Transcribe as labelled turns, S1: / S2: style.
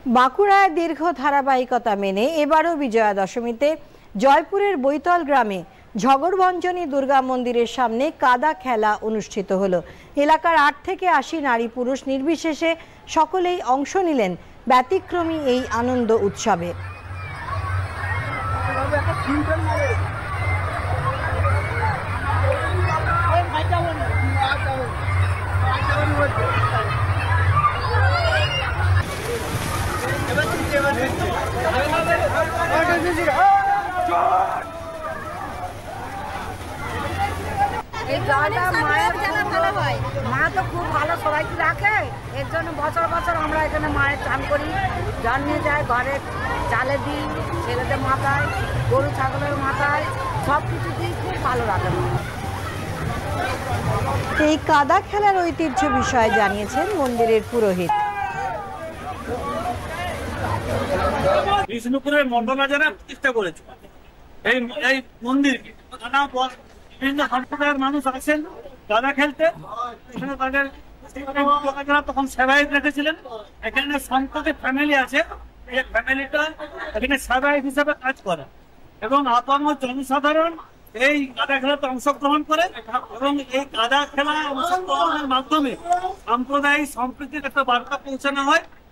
S1: বাঁকুড়ায় দীর্ঘ ধারাবাহিকতা মেনে এবারও বিজয়া দশমীতে জয়পুরের বৈতল গ্রামে ঝগড়ভঞ্জনী দুর্গা মন্দিরের সামনে কাদা খেলা অনুষ্ঠিত হলো। এলাকার 8 থেকে 80 নারী পুরুষ নির্বিশেষে সকলেই অংশ নিলেন ব্যতিক্রমী এই আনন্দ উৎসবে।
S2: মা তো খুব ভালো সবাইকে রাখে, এর জন্য বছর বছর আমরা এখানে মায়ের চান করি, জল নিয়ে যাই, ঘরে চালে দিই, ছেলেদের মাথায়, গরু ছাগলের মাথায়, সব কিছু দিই, খুব ভালো রাখে।
S1: এই কাদা খেলার ঐতিহ্য বিষয়ে জানিয়েছেন মন্দিরের পুরোহিত।
S3: বিষ্ণুপুরের মন্ডলাজারা প্রতিষ্ঠা করেছে এই মন্দিরকে। বিভিন্ন সম্প্রদায়ের মানুষ আসেন কাদা খেলতে, তাদের তখন সেবায়ত রেখেছিলেন। এখানে সন্ততি ফ্যামিলি আছে, এই ফ্যামিলিটা এখানে সেবায়ত হিসাবে কাজ করে এবং আপাম জনসাধারণ এই কাদা খেলাতে অংশগ্রহণ করে এবং এই কাদা খেলা অংশগ্রহণের মাধ্যমে সাম্প্রদায়িক সম্প্রীতির একটা বার্তা পৌঁছানো হয়।